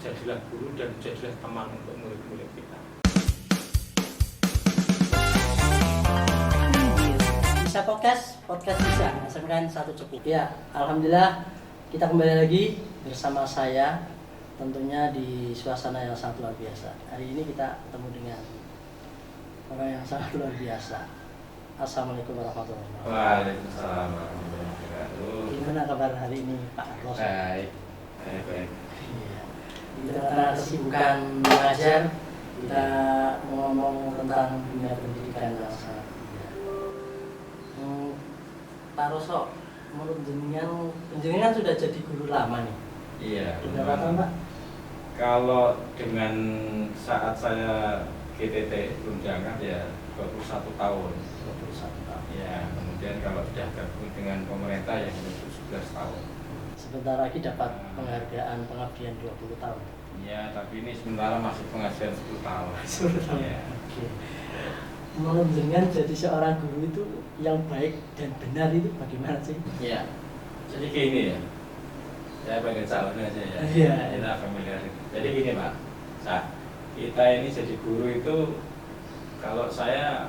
jadilah guru dan jadilah teman untuk murid-murid kita. Bisa podcast bisa, asalkan satu cukup. Ya, alhamdulillah kita kembali lagi bersama saya, tentunya di suasana yang sangat luar biasa. Hari ini kita ketemu dengan orang yang sangat luar biasa. Assalamualaikum warahmatullahi wabarakatuh. Waalaikumsalam warahmatullahi wabarakatuh. Gimana kabar hari ini, Pak Carlos? Baik. Iya. Di tengah kesibukan mengajar, kita ngomong tentang dunia pendidikan yang sangat mulia. Pak Roso, menurut jenengan sudah jadi guru lama nih. Iya. Berapa tahun, Pak? Kalau dengan saat saya GTT tunjangan ya 21 tahun. 21 tahun. Ya, kemudian kalau sudah gabung dengan pemerintah ya 11 tahun. Sebentar lagi dapat penghargaan pengabdian 20 tahun. Ya, tapi ini sementara masih pengajian 10 tahun. 10 tahun. Ya. Oke. Menurut jenengan jadi seorang guru itu yang baik dan benar itu bagaimana sih? Iya. Jadi gini ya. Saya pengen calon aja ya. Iya. Kita familiar. Jadi gini Pak. Kita ini jadi guru itu, kalau saya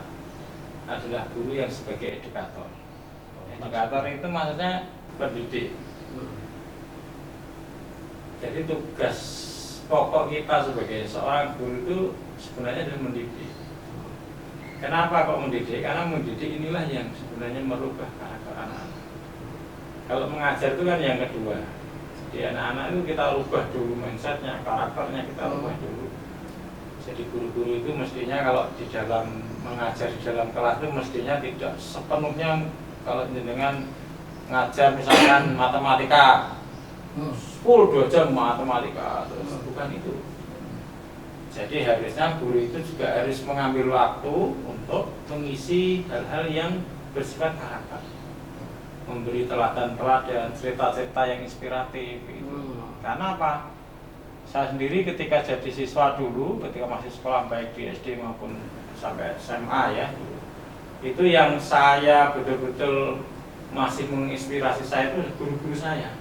adalah guru yang sebagai edukator. Edukator itu maksudnya pendidik. Jadi tugas pokok kita sebagai seorang guru itu sebenarnya adalah mendidik. Kenapa kok mendidik? Karena mendidik inilah yang sebenarnya merubah karakter anak-anak. Kalau mengajar itu kan yang kedua. Jadi anak-anak itu kita rubah dulu mindsetnya, karakternya kita rubah dulu. Jadi guru-guru itu mestinya kalau di dalam mengajar di dalam kelas itu mestinya tidak sepenuhnya, kalau dengan ngajar misalkan matematika full 2 jam matematika, terus bukan itu. Jadi harusnya guru itu juga harus mengambil waktu untuk mengisi hal-hal yang bersifat karakter, memberi teladan-teladan, cerita-cerita yang inspiratif gitu. Karena apa? Saya sendiri ketika jadi siswa dulu, ketika masih sekolah baik di SD maupun sampai SMA ya, itu yang saya betul-betul masih menginspirasi saya itu guru-guru saya.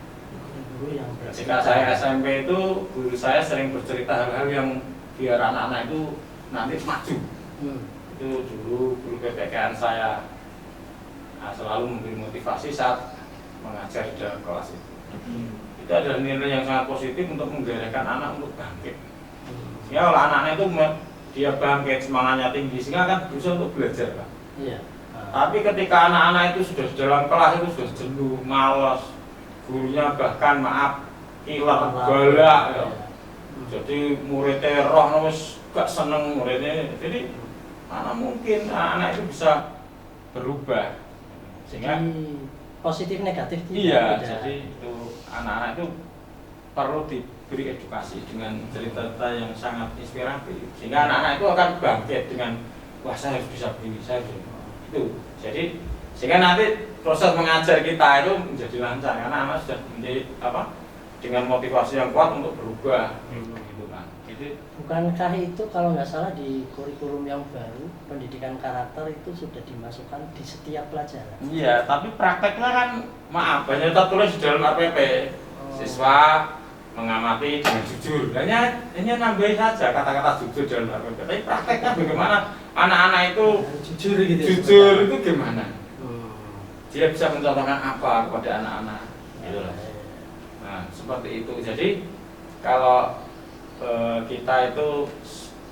Ketika saya SMP itu guru saya sering bercerita hal-hal yang biar anak-anak itu nanti maju. Itu dulu guru PPKN saya selalu memberi motivasi saat mengajar di dalam kelas itu. Itu adalah nilai yang sangat positif untuk menggerakkan anak untuk bangkit. Ya kalau anak-anak itu dia bangkit, semangatnya tinggi, sehingga kan berusaha untuk belajar Pak. Iya. Tapi ketika anak-anak itu sudah di dalam kelas itu sudah jenuh, malas, gurunya bahkan maaf kilat, galak ya. Jadi muridnya roh wis gak seneng muridnya. Jadi mana mungkin anak itu bisa berubah sehingga positif negatif iya tidak. Jadi itu anak-anak itu perlu diberi edukasi dengan cerita-cerita yang sangat inspiratif sehingga anak-anak itu akan bangkit dengan wah saya harus bisa begini, saya harus itu. Jadi sehingga nanti proses mengajar kita itu menjadi lancar karena anak sudah menjadi apa dengan motivasi yang kuat untuk berubah gitu kan. Jadi bukankah itu kalau nggak salah di kurikulum yang baru pendidikan karakter itu sudah dimasukkan di setiap pelajaran? Iya, tapi prakteknya kan maaf banyak tertulis di dalam RPP. Siswa mengamati dengan jujur. Hanya nambahin saja kata-kata jujur dalam RPP. Tapi prakteknya bagaimana anak-anak itu jujur gitu. Jujur itu gimana? Dia bisa mencontohkan apa kepada anak-anak? Gitu lah. Nah, seperti itu. Jadi kalau kita itu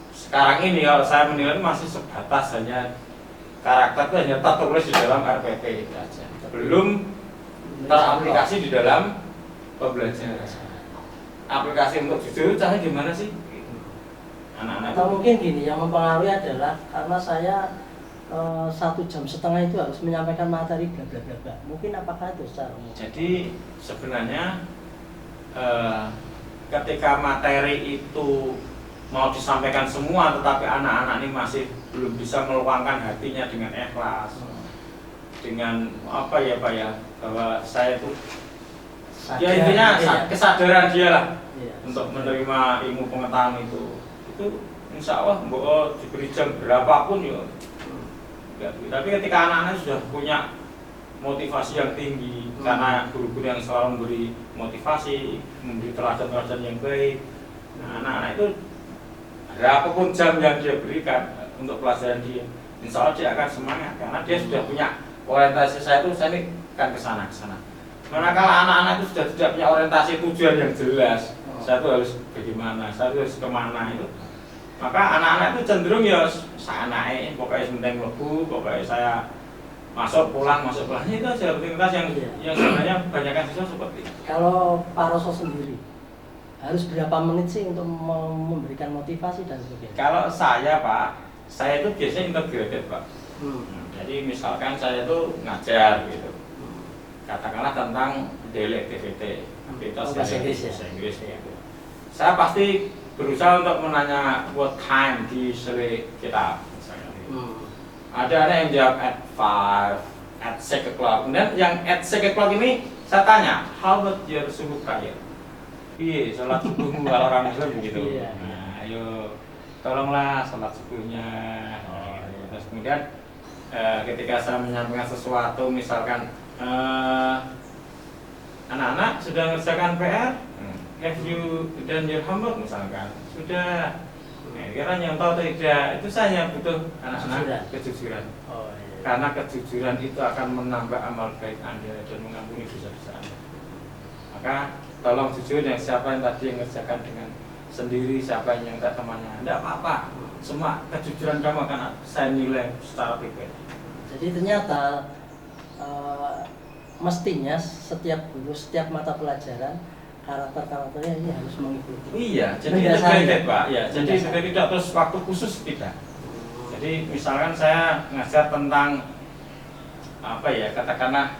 sekarang ini kalau saya menilai masih sebatas hanya karakter itu hanya tertulis di dalam RPP itu saja. Belum teraplikasi di dalam pembelajaran. Aplikasi untuk jujur caranya gimana sih? Anak-anak atau mungkin gini, yang mempengaruhi adalah karena saya 1,5 jam itu harus menyampaikan materi bla bla bla bla. Mungkin apakah itu secara umum? Jadi sebenarnya ketika materi itu mau disampaikan semua tetapi anak-anak ini masih belum bisa meluangkan hatinya dengan ikhlas, dengan apa ya Pak ya, bahwa saya itu ya intinya kesadaran dia lah untuk menerima ilmu pengetahuan itu insya Allah diberi jam berapapun ya. Tapi ketika anak-anak sudah punya motivasi yang tinggi karena guru-guru yang selalu memberi motivasi, memberi teladan-teladan yang baik, Nah, anak-anak itu berapapun jam yang dia berikan untuk pelajaran dia, insya Allah dia akan semangat karena dia sudah punya orientasi saya ini kan ke sana. Manakala anak-anak itu sudah tidak punya orientasi tujuan yang jelas, saya itu harus bagaimana, saya itu harus kemana itu, maka anak-anak itu cenderung ya saya naik, pokoknya sementing lebu, pokoknya saya masuk pulang itu aja rutinitas yang sebenarnya kebanyakan siswa seperti itu. Kalau Pak Roso sendiri harus berapa menit sih untuk memberikan motivasi dan sebagainya? Kalau saya Pak, saya itu biasanya integrated Pak. Jadi misalkan saya itu ngajar gitu, katakanlah tentang daily activity, aktivitas bahasa Inggris ya? bahasa Inggris gitu. Saya pasti berusaha untuk menanya what time di sore kita misalnya. Ada anak yang jawab at 5, at 6 o'clock. Kemudian yang at 6 o'clock ini saya tanya, how about your subuh prayer? Iya, sholat subuhmu kalau orang Muslim begitu. Iya. Nah, ayo tolonglah sholat subuhnya. Terus kemudian ketika saya menyampaikan sesuatu, misalkan anak-anak sudah mengerjakan PR, have you done your homework misalkan? Sudah. Kira nyontoh atau tidak, itu saya butuh anak-anak kejujuran. Iya. Karena kejujuran itu akan menambah amal baik Anda dan mengampuni dosa-dosa Anda. Maka tolong jujur, yang siapa yang tadi yang ngerjakan dengan sendiri, siapa yang minta temannya, tidak apa-apa. Semua kejujuran kamu akan saya nilai secara pribadi. Jadi ternyata mestinya setiap guru, setiap mata pelajaran karakternya ini harus mengikuti. Iya, jadi integrated Pak. Ya, jadi tidak terus waktu khusus tidak. Jadi misalkan saya ngajar tentang apa ya, katakanlah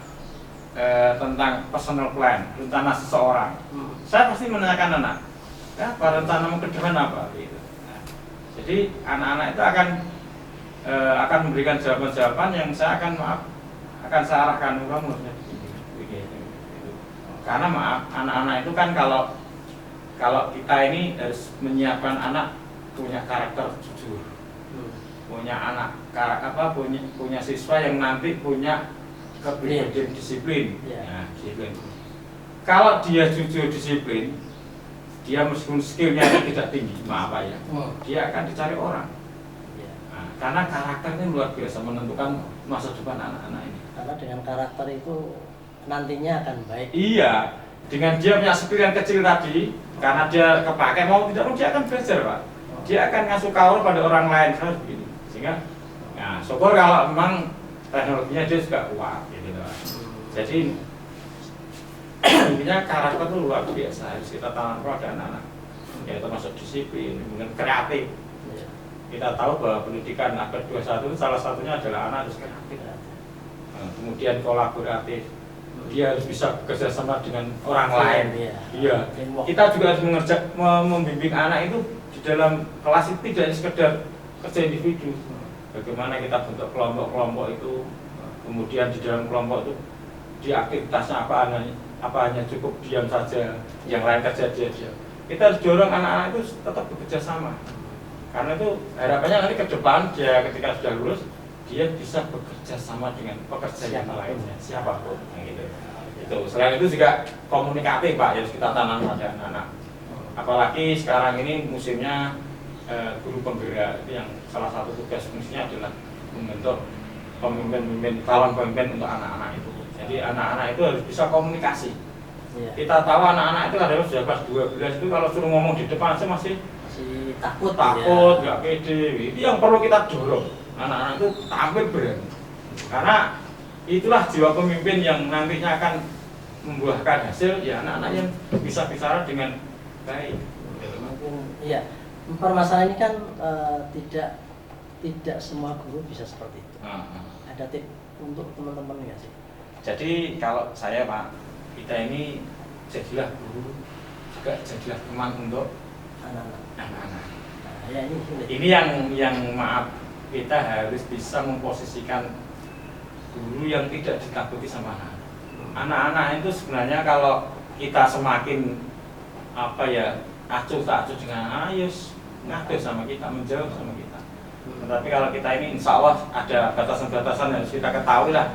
tentang personal plan, rencana seseorang. Saya pasti menanyakan anak, ya, rencanamu ke depan apa? Gitu. Nah, jadi anak-anak itu akan memberikan jawaban-jawaban yang saya akan saya arahkan kamu harusnya begini. Karena maaf, anak-anak itu kan kalau kita ini harus menyiapkan anak punya karakter jujur, punya anak punya siswa yang nanti punya kepribadian disiplin. Nah, disiplin. Kalau dia jujur disiplin, dia meskipun skillnya tidak tinggi, maaf ya, dia akan dicari orang. Nah, karena karakternya luar biasa menentukan masa depan anak-anak ini. Karena dengan karakter itu nantinya akan baik. Iya, dengan dia punya skill yang kecil tadi, karena dia kepakai mau tidak mau dia akan belajar Pak. Dia akan ngasuh kaur pada orang lain harus begini. Sehingga, nah syukur kalau memang teknologinya dia juga kuat, gitu Pak. Jadi intinya karakter itu luar biasa harus kita tanam pada anak-anak. Ya termasuk disiplin, kemudian kreatif. Kita tahu bahwa pendidikan abad 21 itu salah satunya adalah anak harus kreatif. Kemudian kolaboratif. Dia harus bisa bekerja sama dengan orang lain. Iya. Kita juga harus membimbing anak itu di dalam kelas itu tidak sekedar kerja individu. Bagaimana kita bentuk kelompok-kelompok itu, kemudian di dalam kelompok itu di aktivitasnya apa hanya cukup diam saja, yang lain kerja dia. Kita harus dorong anak-anak itu tetap bekerja sama. Karena itu harapannya nanti ke depan dia ketika sudah lulus dia bisa bekerja sama dengan pekerja yang lainnya, siapapun, gitu. Itu. Selain itu juga komunikatif Pak, harus kita tanam pada anak-anak. Apalagi sekarang ini musimnya guru penggerak, itu yang salah satu tugas fungsinya adalah membentuk pemimpin-pemimpin, calon pemimpin untuk anak-anak itu. Jadi anak-anak itu harus bisa komunikasi. Kita tahu anak-anak itu adalah sudah kelas 12 itu kalau suruh ngomong di depan aja masih takut, nggak pede. Itu yang perlu kita dorong. Anak-anak itu tampil berani, karena itulah jiwa pemimpin yang nantinya akan membuahkan hasil ya anak-anak yang bisa bicara dengan baik. Iya, permasalahan ini kan tidak semua guru bisa seperti itu. Ada tip untuk teman-teman nggak sih? Jadi kalau saya Pak, kita ini jadilah guru juga jadilah teman untuk anak-anak. Nah, ya ini yang maaf, kita harus bisa memposisikan guru yang tidak ditakuti sama anak. Anak-anak itu sebenarnya kalau kita semakin acuh tak acuh dengan anak, ngadu sama kita, menjauh sama kita. Tetapi kalau kita ini insya Allah ada batasan-batasan yang harus kita ketahui lah.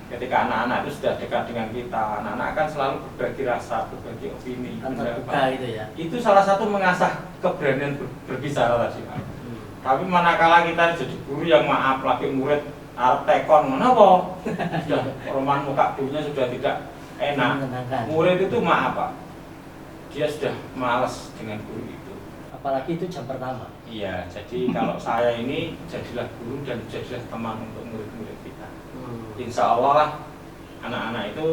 ketika anak-anak itu sudah dekat dengan kita, anak-anak akan selalu berbagi rasa, berbagi opini, terbuka itu ya. itu salah satu mengasah keberanian berbicara tadi. Tapi manakala kita jadi guru yang maaf lagi murid arep tekon menapa sudah roman muka gurunya sudah tidak enak, murid itu maaf Pak, dia sudah malas dengan guru itu, apalagi itu jam pertama. Iya, jadi kalau saya ini jadilah guru dan jadilah teman untuk murid-murid kita. Insya Allah lah anak-anak itu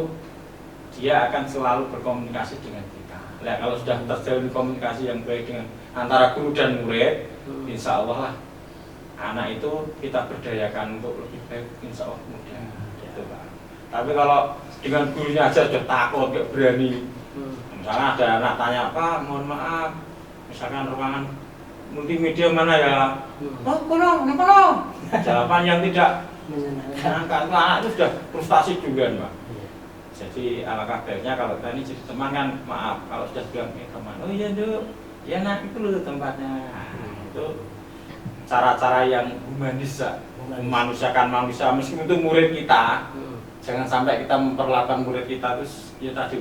dia akan selalu berkomunikasi dengan kita. Nah, kalau sudah terjalin komunikasi yang baik dengan antara guru dan murid, insya Allah lah anak itu kita berdayakan untuk lebih baik, insya Allah mudah. Gitu, Pak. Tapi kalau dengan gurunya aja sudah takut, nggak berani. Misalnya ada anak tanya, Pak, mohon maaf, misalkan ruangan multimedia mana ya? Oh, kono. Jawaban yang tidak menyenangkan, anak itu sudah frustasi juga, Pak. Jadi alangkah baiknya kalau kita ini jadi teman kan, maaf kalau sudah bilang teman, oh iya Duk, ya nak itu loh tempatnya. Itu cara-cara yang humanis, memanusiakan manusia meskipun itu murid kita. Jangan sampai kita memperlakukan murid kita terus ya tadi.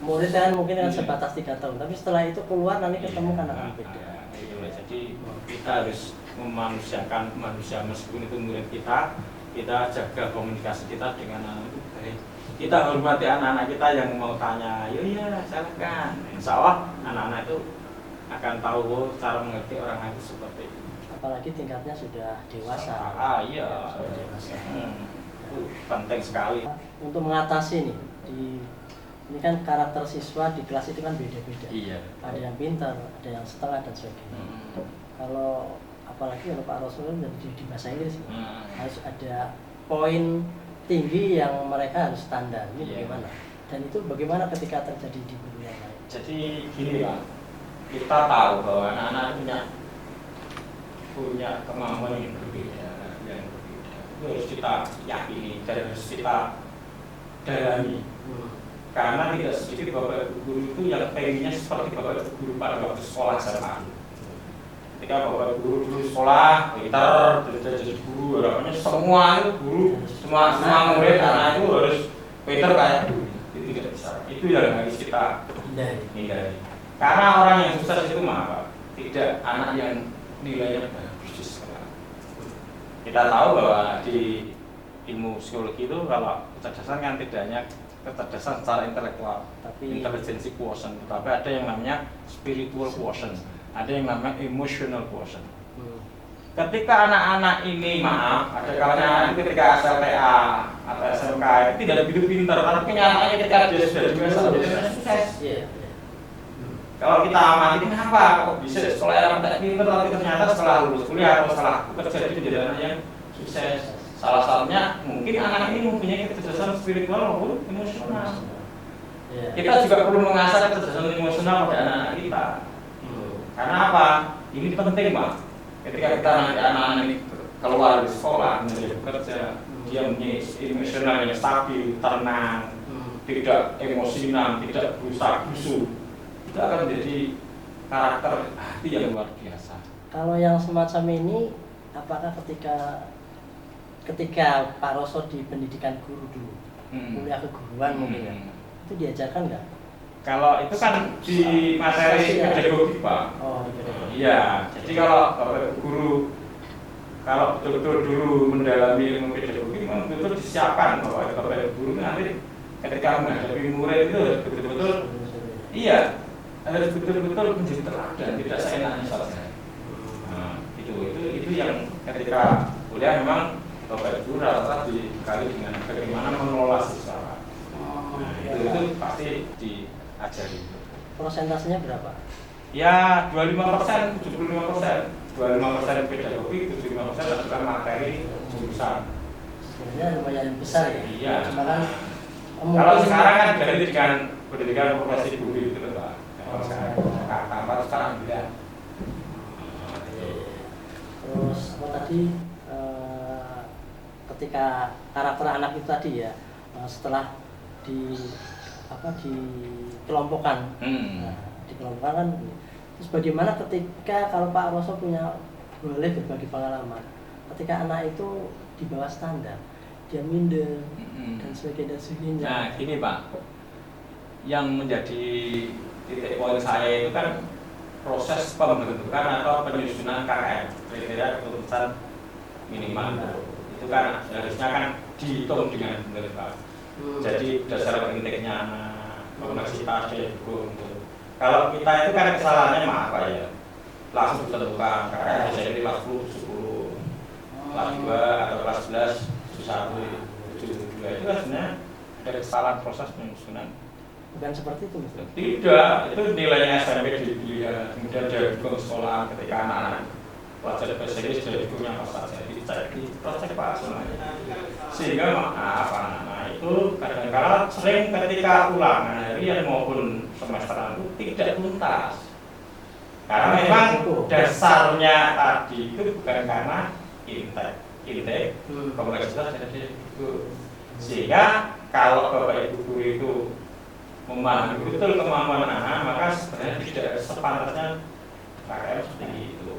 Murid kan mungkin kan sebatas 3 tahun, tapi setelah itu keluar nanti ketemu kan akan beda. Jadi kita harus memanusiakan manusia meskipun itu murid kita jaga komunikasi kita dengan anak itu baik. Kita hormati anak-anak kita yang mau tanya, yo ya silakan. Insya Allah anak-anak itu akan tahu cara mengerti orang itu seperti itu. Apalagi tingkatnya sudah dewasa. Iya. Sudah dewasa. Itu penting sekali. Untuk mengatasi nih, ini kan karakter siswa di kelas itu kan beda-beda. Iya. Ada yang pintar, ada yang setengah dan sebagainya. Kalau apalagi kalau Pak Rasul di bahasa Inggris harus ada poin tinggi yang mereka harus standar. Ini bagaimana? Dan itu bagaimana ketika terjadi di guru yang lain? Jadi gini Pak, kita tahu bahwa anak-anak punya kemampuan yang berbeda. Itu harus kita yakini dan harus kita dalami. Karena tidak sedikit bapak guru itu yang pengennya seperti bapak guru pada waktu sekolah SMA. Ketika bapak guru dulu sekolah, pintar, jadi guru, harapannya semua itu guru, semua murid anak itu harus pintar kayak guru. Itu tidak bisa. Itu yang harus kita hindari. Karena orang yang sukses itu apa? Tidak anak yang nilainya bagus di sekolah. Kita tahu bahwa di ilmu psikologi itu kalau kecerdasan kan tidak hanya kecerdasan secara intelektual, tapi intelijensi quotient, tapi ada yang namanya spiritual quotient, ada yang namanya emotional quotient. Ketika anak-anak ini maaf, ada kalanya ketika SLTA atau SMK itu tidak lebih pintar, karena kenyataannya ketika dia sudah dewasa dia sukses. Kalau kita amati kenapa kok bisa sekolah yang tidak pintar tapi ternyata setelah lulus kuliah atau setelah kerja itu jadi anak yang sukses. Salah satunya mungkin anak ini mempunyai kecerdasan spiritual maupun emosional. Kita juga perlu mengasah kecerdasan emosional pada anak-anak kita. Karena apa? Ini penting Pak. Ketika kita nanti anak-anak ini keluar dari sekolah menjadi bekerja, dia mempunyai emosional yang stabil, tenang, tidak emosional, tidak busa-busu. Itu akan menjadi karakter hati yang luar biasa. Kalau yang semacam ini, apakah ketika Pak Roso di pendidikan guru dulu, kuliah keguruan mungkin ya, itu diajarkan nggak? Kalau itu kan di materi pedagogi Pak. Oh, iya. Jadi kalau Bapak guru kalau betul-betul dulu mendalami ilmu pedagogi, memang betul disiapkan bahwa Bapak guru nanti ketika menghadapi murid itu harus betul-betul iya, harus betul-betul menjadi teladan, tidak seenaknya saja. Nah, itu yang ketika kuliah memang Bapak guru rata-rata dikali dengan bagaimana mengelola siswa. Nah, itu pasti diajari. Prosentasenya berapa? Ya 25%, 75%. 25% pedagogi, 75% adalah materi jurusan. Sebenarnya lumayan besar ya. Iya. Cuma kan kalau sekarang kan diganti dengan pendidikan profesi guru itu Pak. Kalau sekarang tidak. Terus apa tadi? Ketika karakter anak itu tadi ya, setelah dikelompokkan, dikelompokkan kan. Terus bagaimana ketika kalau Pak Roso boleh berbagi pengalaman, ketika anak itu di bawah standar, dia minder dan sebagainya. Nah, gini Pak, yang menjadi titik poin saya itu kan proses pembentukan atau penyusunan KKM, kriteria keputusan minimal itu kan harusnya kan dihitung dengan benar Pak. Jadi dasar intiknya kompleksitas hukum. Kalau kita itu kan kesalahannya apa ya? Langsung ditentukan KKM jadi kelas 10, 10, kelas 2 atau kelas 11, 1, 7, 2 itu kan sebenarnya dari kesalahan proses penyusunan. Bukan seperti itu Mas? Tidak, itu nilainya SMP dilihat, kemudian dari hukum sekolah ketika anak-anak pelajar bahasa Inggris dari hukumnya apa saja dicek di proses Pak semuanya. Sehingga apa itu kadang-kadang sering ketika ulangan harian maupun semesteran itu tidak tuntas. Karena memang dasarnya tadi itu bukan karena intake kompleksitas jadi itu. Sehingga kalau Bapak Ibu guru itu memahami betul kemampuan anak, maka sebenarnya tidak sepantasnya KKM seperti itu.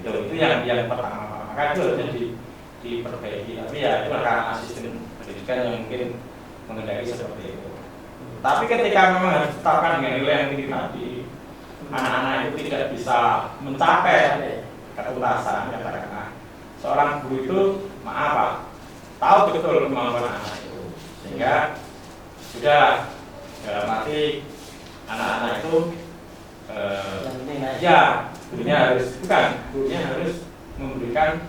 Itu yang pertama. Maka itu harusnya diperbaiki. Tapi ya itu karena asisten pendidikan yang mungkin mengendaki seperti itu. Tapi ketika memang harus ditetapkan dengan nilai yang tinggi tadi, anak-anak itu tidak bisa mencapai ketuntasan. Katakanlah seorang guru itu tahu betul kemampuan anak itu, sehingga sudah dalam arti anak-anak itu gurunya harus memberikan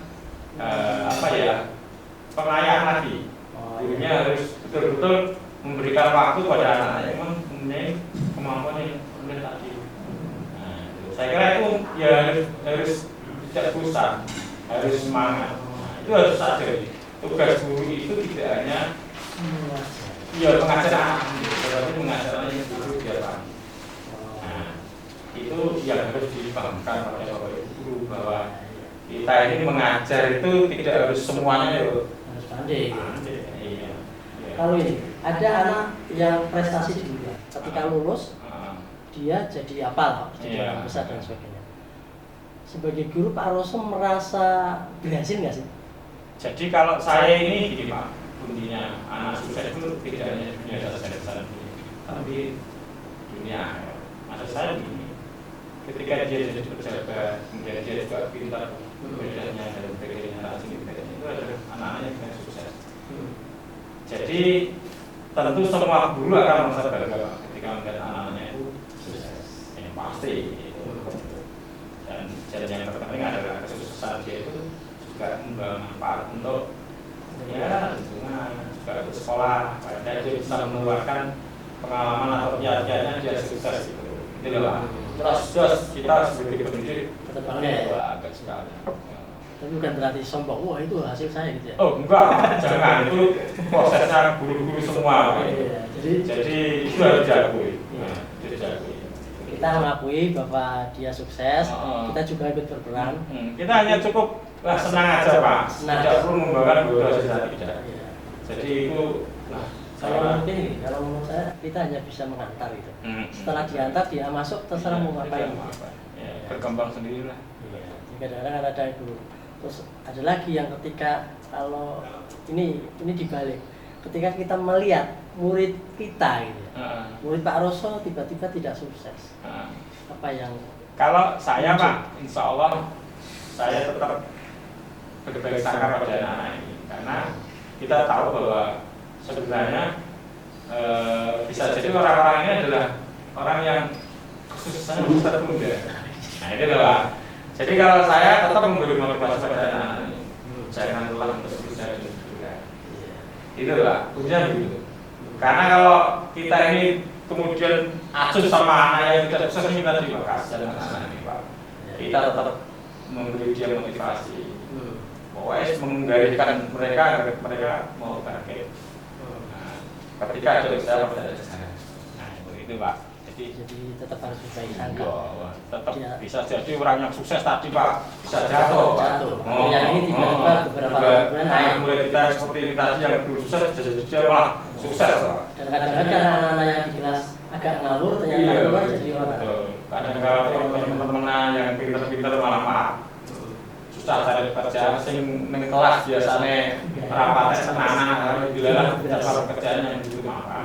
pengayaan lagi. Gurunya harus betul-betul memberikan waktu pada anak-anak yang mempunyai kemampuan yang rendah tadi. Nah, saya kira itu ya harus tidak bosan, harus semangat. Nah, itu harus sadar. Tugas guru itu tidak hanya mengajar anak, tetapi mengajar anak yang dulu dia paham. Nah, itu yang harus dipahamkan oleh Bapak Ibu guru bahwa kita ini mengajar itu tidak harus semuanya harus pandai. Iya. Kalau ini ada anak yang prestasi juga, ketika lulus dia jadi hafal, jadi orang besar dan sebagainya. Sebagai guru Pak Roso merasa berhasil nggak sih? Jadi kalau saya ini gini Pak, intinya anak sukses itu tidak hanya dunia dasar tapi dunia. Maksud saya begini, ketika dia jadi pejabat, kemudian dia juga pintar bedanya dan sebagainya, itu adalah anak-anaknya yang sukses. Jadi tentu semua guru akan merasa bangga ketika melihat anak-anaknya itu sukses, yang pasti. Dan yang terpenting adalah kesuksesan dia itu juga bermanfaat untuk lingkungan, juga untuk sekolah, dan dia bisa mengeluarkan pengalaman atau kiat-kiatnya dia sukses itu. Itulah. Terus kita sebagai pendidik tetap bangga. Agak sekali. Tapi bukan berarti sombong, wah itu hasil saya gitu ya. Oh enggak, jangan, itu prosesnya guru-guru semua. Jadi itu harus diakui. Kita mengakui bahwa dia sukses, kita juga ikut berperan. Kita hanya cukup senang aja Pak, tidak perlu membanggakan bodoh saja tidak. Jadi itu kalau menurut saya kita hanya bisa mengantar itu. Setelah diantar dia masuk terserah mau ngapain. Berkembang sendirilah. Kadang-kadang ada itu. Terus ada lagi yang ketika kalau ini dibalik, ketika kita melihat murid kita gitu, murid Pak Roso tiba-tiba tidak sukses. Apa yang? Kalau saya Pak, insya Allah saya tetap berbaik sangka pada anak-anak ini, karena kita tahu bahwa sebenarnya bisa jadi orang-orang ini adalah orang yang kesuksesannya tertunda. Nah itu loh Pak. Jadi kalau saya tetap memberi motivasi pada anak-anak ini, jangan lelah untuk berusaha dan juga. Itu Pak, kuncinya begitu. Karena kalau kita ini kemudian acuh sama anak yang tidak sukses ini tadi Pak, kasihan anak ini Pak. Kita tetap memberi dia motivasi. Pokoknya menggariskan mereka agar mereka mau bangkit. Nah, ketika ada usaha pada dasarnya. Nah itu Pak. Jadi tetap harus berbaik sangka. Tetap bisa jadi orang yang sukses tadi Pak, bisa jatuh Pak. Yang ini tiba-tiba beberapa bulan naik. Mulai kita seperti ini tadi yang belum sukses jadi malah sukses Pak. Dan kadang-kadang anak-anak yang di kelas agak ngawur ternyata keluar jadi orang. Kadang-kadang teman-teman yang pintar-pintar malah Pak susah cari kerja sing ning kelas biasane rapate tenanan dilalah cara kerjanya yang butuh makan.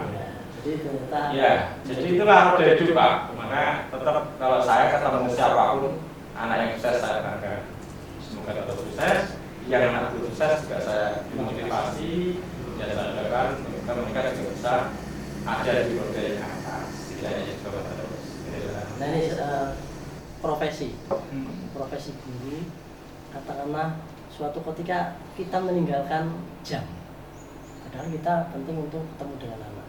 Jadi ternyata Ya, jadi itulah roda hidup Pak. Maka tetap kalau saya ketemu siapapun anak yang sukses saya bangga. Semoga tetap sukses. Yang anak belum sukses juga saya motivasi. Ya saya doakan mereka juga bisa ada di roda yang atas. Setidaknya coba terus. nah ini profesi guru, katakanlah suatu ketika kita meninggalkan jam, padahal kita penting untuk ketemu dengan anak.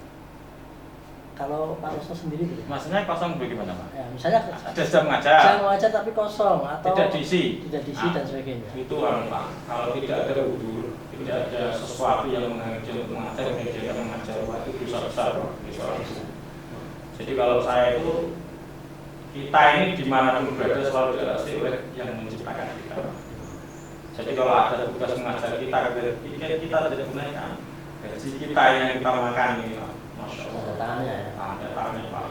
Kalau Pak Rosto sendiri gitu, Maksudnya kosong bagaimana Pak? ya, misalnya Ada jam ngajar. jam aja tapi kosong atau Tidak diisi. tidak diisi dan sebagainya. Itu Pak. Kalau tidak ada udur, tidak ada sesuatu yang mengajar untuk mengajar, media mengajar, itu bisa besar Pak. Jadi kalau saya itu kita ini dimanapun berada selalu diawasi oleh yang menciptakan kita. Jadi kalau ada tugas mengajar kita tidak gunakan gaji kita yang kita makan ini, masya Allah. Ada tangannya ya. Ada tangannya Pak.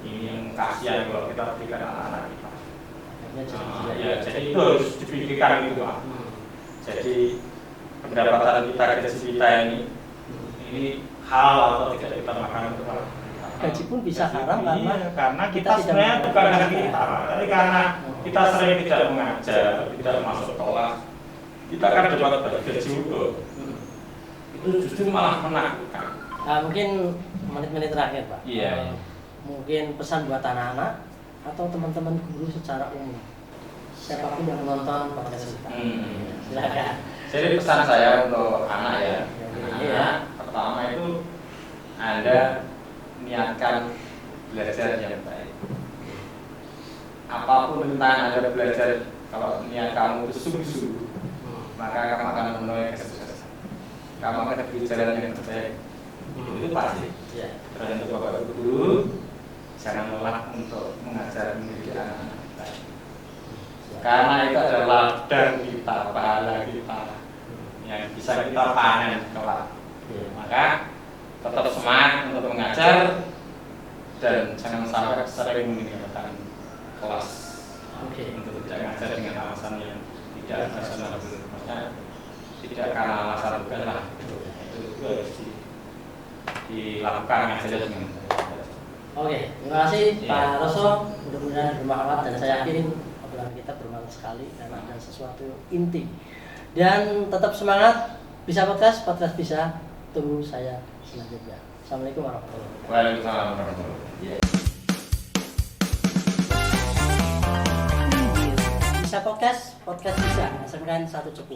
Ini yang kasihan kalau kita berikan anak-anak kita. Akhirnya jadi Nah, ya, jadi itu harus dipikirkan itu Pak. Jadi pendapatan kita, gaji kita ini hal atau tidak kita makan itu Pak. Gaji pun bisa haram karena kita tidak sebenarnya mengajar. bukan karena kita, tapi karena kita sering tidak mengajar, tidak masuk kelas, kita akan dapat gaji utuh. Itu justru malah menakutkan. Mungkin menit-menit terakhir Pak. Iya. Mungkin pesan buat anak-anak atau teman-teman guru secara umum. Siapapun yang menonton podcast kita. Silakan. Jadi pesan saya untuk anak ya, Iya. pertama itu Anda niatkan belajar yang baik. Apapun tentang Anda belajar, kalau niat kamu itu sungguh-sungguh, maka kamu akan menuai kesuksesan. Kamu akan di jalan yang terbaik. Itu pasti. Ya. Dan untuk Bapak Guru, jangan lelah untuk mengajar mendidik anak-anak kita. Karena itu adalah ladang kita, pahala kita yang bisa kita panen kelak. Maka tetap semangat untuk mengajar dan jangan sampai sering meninggalkan kelas. Untuk tidak mengajar dengan alasan yang tidak rasional, maksudnya tidak karena alasan bukan lah. Itu harus dilakukan saja dengan. Oke, terima kasih Pak Roso. Mudah-mudahan bermanfaat dan saya yakin obrolan kita bermanfaat sekali karena ada sesuatu inti. Dan tetap semangat, bisa podcast bisa. Tunggu saya selanjutnya. Assalamualaikum warahmatullahi wabarakatuh. Waalaikumsalam warahmatullahi wabarakatuh. Bisa podcast bisa. Asalkan satu cukup.